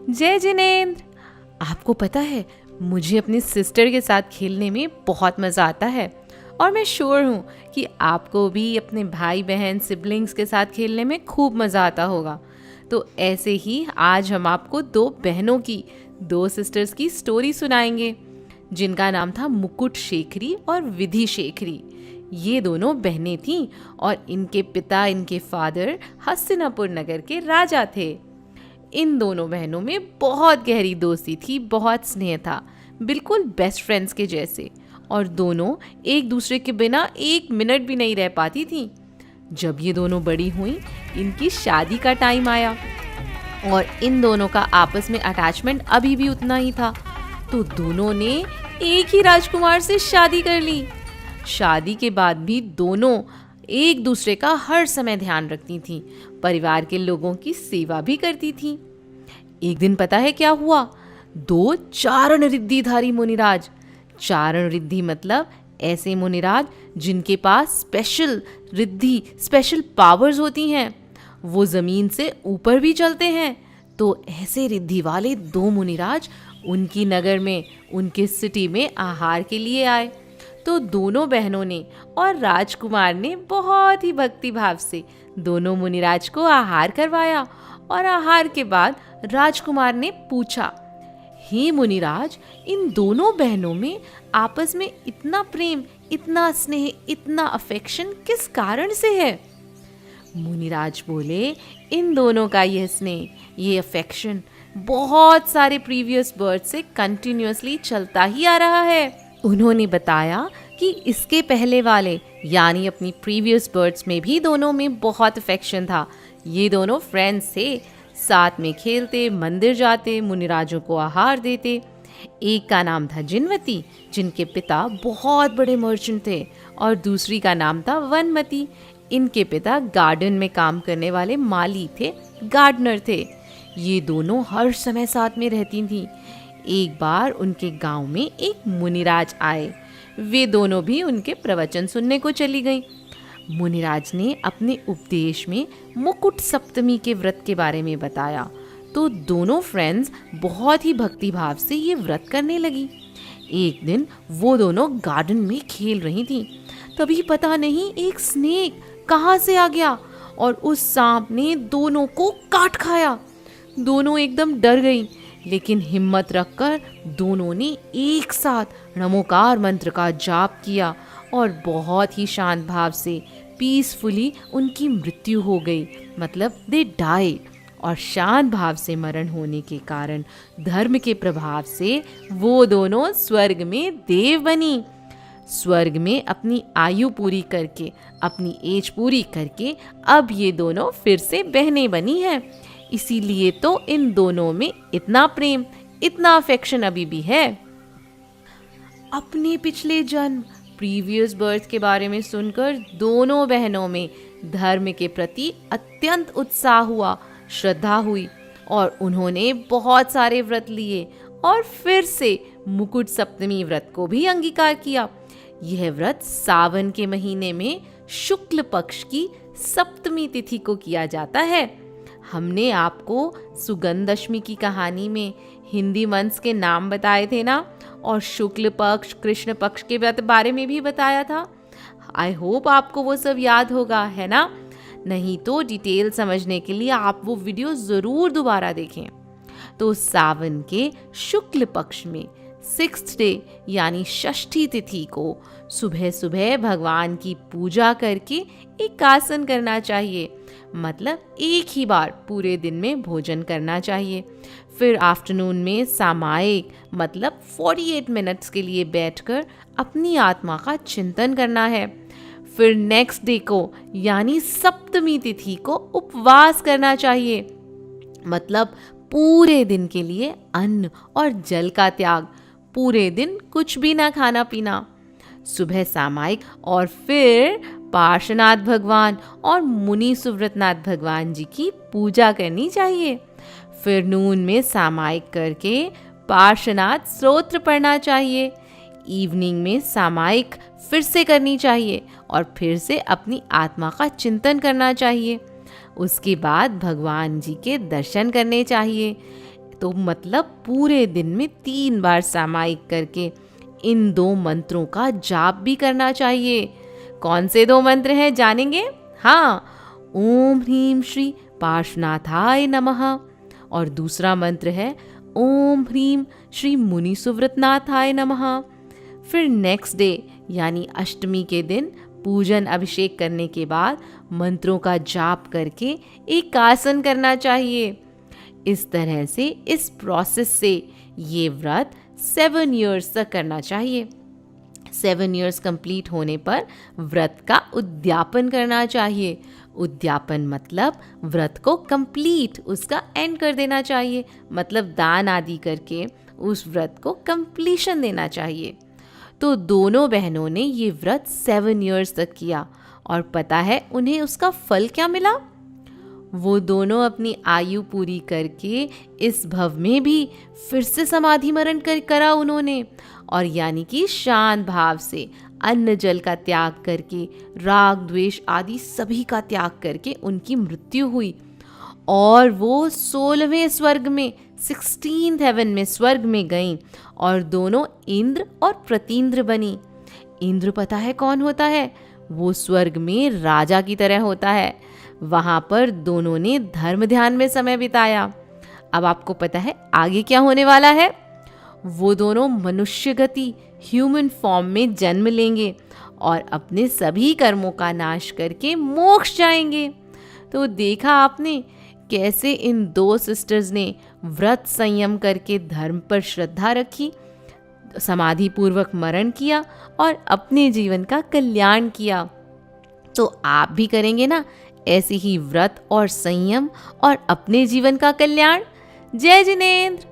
जय जिनेंद्र। आपको पता है, मुझे अपनी सिस्टर के साथ खेलने में बहुत मज़ा आता है और मैं श्योर हूँ कि आपको भी अपने भाई बहन सिबलिंग्स के साथ खेलने में खूब मज़ा आता होगा। तो ऐसे ही आज हम आपको दो बहनों की, दो सिस्टर्स की स्टोरी सुनाएंगे जिनका नाम था मुकुट शेखरी और विधि शेखरी। ये दोनों बहनें थीं और इनके पिता, इनके फादर हस्तिनापुर नगर के राजा थे। इन दोनों बहनों में बहुत गहरी दोस्ती थी, बहुत स्नेह था, बिल्कुल बेस्ट फ्रेंड्स के जैसे। और दोनों एक दूसरे के बिना एक मिनट भी नहीं रह पाती थीं। जब ये दोनों बड़ी हुईं, इनकी शादी का टाइम आया और इन दोनों का आपस में अटैचमेंट अभी भी उतना ही था। तो दोनों ने एक ही राजकुमार से शादी कर ली। शादी के बाद भी दोनों एक दूसरे का हर समय ध्यान रखती थीं, परिवार के लोगों की सेवा भी करती थीं। एक दिन पता है क्या हुआ? दो चारण रिद्धिधारी मुनिराज, चारण रिद्धि मतलब ऐसे मुनिराज जिनके पास स्पेशल रिद्धि, स्पेशल पावर्स होती हैं, वो जमीन से ऊपर भी चलते हैं। तो ऐसे रिद्धि वाले दो मुनिराज उनकी नगर में, उनके सिटी में आहार के लिए आए। तो दोनों बहनों ने और राजकुमार ने बहुत ही भक्ति भाव से दोनों मुनिराज को आहार करवाया। और आहार के बाद राजकुमार ने पूछा, हे मुनिराज, इन दोनों बहनों में आपस में इतना प्रेम, इतना स्नेह, इतना अफेक्शन किस कारण से है? मुनिराज बोले, इन दोनों का यह स्नेह, ये अफेक्शन बहुत सारे प्रीवियस बर्थ से कंटिन्यूअसली चलता ही आ रहा है। उन्होंने बताया कि इसके पहले वाले यानी अपनी प्रीवियस बर्थ्स में भी दोनों में बहुत अफेक्शन था। ये दोनों फ्रेंड्स थे, साथ में खेलते, मंदिर जाते, मुनिराजों को आहार देते। एक का नाम था जिनवती, जिनके पिता बहुत बड़े मर्चेंट थे, और दूसरी का नाम था वनमती। इनके पिता गार्डन में काम करने वाले माली थे, गार्डनर थे। ये दोनों हर समय साथ में रहती थीं। एक बार उनके गांव में एक मुनिराज आए। वे दोनों भी उनके प्रवचन सुनने को चली गईं। मुनिराज ने अपने उपदेश में मुकुट सप्तमी के व्रत के बारे में बताया। तो दोनों फ्रेंड्स बहुत ही भक्ति भाव से ये व्रत करने लगी। एक दिन वो दोनों गार्डन में खेल रही थीं। तभी पता नहीं एक स्नेक कहाँ से आ गया और उस सांप ने दोनों को काट खाया। दोनों एकदम डर गईं, लेकिन हिम्मत रखकर दोनों ने एक साथ नमोकार मंत्र का जाप किया और बहुत ही शांत भाव से पीसफुली उनकी मृत्यु हो गई, मतलब दे डाइड। और शांत भाव से मरण होने के कारण धर्म के प्रभाव से वो दोनों स्वर्ग में देव बनी। स्वर्ग में अपनी आयु पूरी करके, अपनी एज पूरी करके अब ये दोनों फिर से बहनें बनी हैं। इसीलिए तो इन दोनों में इतना प्रेम, इतना अफेक्शन अभी भी है। अपने पिछले जन्म, प्रीवियस बर्थ के बारे में सुनकर दोनों बहनों में धर्म के प्रति अत्यंत उत्साह हुआ, श्रद्धा हुई और उन्होंने बहुत सारे व्रत लिए और फिर से मुकुट सप्तमी व्रत को भी अंगीकार किया। यह व्रत सावन के महीने में शुक्ल पक्ष की सप्तमी तिथि को किया जाता है। हमने आपको सुगंधदशमी की कहानी में हिंदी मंथ्स के नाम बताए थे ना, और शुक्ल पक्ष, कृष्ण पक्ष के बारे में भी बताया था। आई होप आपको वो सब याद होगा, है ना? नहीं तो डिटेल समझने के लिए आप वो वीडियो ज़रूर दोबारा देखें। तो सावन के शुक्ल पक्ष में 6th डे यानी षष्ठी तिथि को सुबह सुबह भगवान की पूजा करके एक आसन करना चाहिए, मतलब एक ही बार पूरे दिन में भोजन करना चाहिए। फिर आफ्टरनून में सामायिक मतलब 48 मिनट्स के लिए बैठकर अपनी आत्मा का चिंतन करना है। फिर नेक्स्ट डे को यानी सप्तमी तिथि को उपवास करना चाहिए, मतलब पूरे दिन के लिए अन्न और जल का त्याग, पूरे दिन कुछ भी ना खाना पीना। सुबह सामायिक और फिर पार्श्वनाथ भगवान और मुनि सुव्रतनाथ भगवान जी की पूजा करनी चाहिए। फिर नून में सामायिक करके पार्श्वनाथ स्तोत्र पढ़ना चाहिए। इवनिंग में सामायिक फिर से करनी चाहिए और फिर से अपनी आत्मा का चिंतन करना चाहिए। उसके बाद भगवान जी के दर्शन करने चाहिए। तो मतलब पूरे दिन में 3 बार सामायिक करके इन 2 मंत्रों का जाप भी करना चाहिए। कौन से 2 मंत्र हैं जानेंगे? हाँ, ओम ह्रीम श्री पार्श्वनाथाय नमः और दूसरा मंत्र है ओम ह्रीम श्री मुनि सुव्रतनाथाय नमः। फिर नेक्स्ट डे यानी अष्टमी के दिन पूजन अभिषेक करने के बाद मंत्रों का जाप करके एक आसन करना चाहिए। इस तरह से इस प्रोसेस से ये व्रत 7 इयर्स तक करना चाहिए। 7 इयर्स कंप्लीट होने पर व्रत का उद्यापन करना चाहिए। उद्यापन मतलब व्रत को कंप्लीट उसका एंड कर देना चाहिए, मतलब दान आदि करके उस व्रत को कंप्लीशन देना चाहिए। तो दोनों बहनों ने ये व्रत 7 इयर्स तक किया और पता है उन्हें उसका फल क्या मिला? वो दोनों अपनी आयु पूरी करके इस भव में भी फिर से समाधि मरण करा उन्होंने, और यानी कि शांत भाव से अन्न जल का त्याग करके राग द्वेष आदि सभी का त्याग करके उनकी मृत्यु हुई और वो 16वें स्वर्ग में 16th हेवन में स्वर्ग में गईं और दोनों इंद्र और प्रतींद्र बनी। इंद्र पता है कौन होता है? वो स्वर्ग में राजा की तरह होता है। वहां पर दोनों ने धर्म ध्यान में समय बिताया। अब आपको पता है आगे क्या होने वाला है? वो दोनों मनुष्य गति ह्यूमन फॉर्म में जन्म लेंगे और अपने सभी कर्मों का नाश करके मोक्ष जाएंगे। तो देखा आपने कैसे इन 2 सिस्टर्स ने व्रत संयम करके धर्म पर श्रद्धा रखी, समाधि पूर्वक मरण किया और अपने जीवन का कल्याण किया। तो आप भी करेंगे ना ऐसे ही व्रत और संयम और अपने जीवन का कल्याण? जय जिनेंद्र।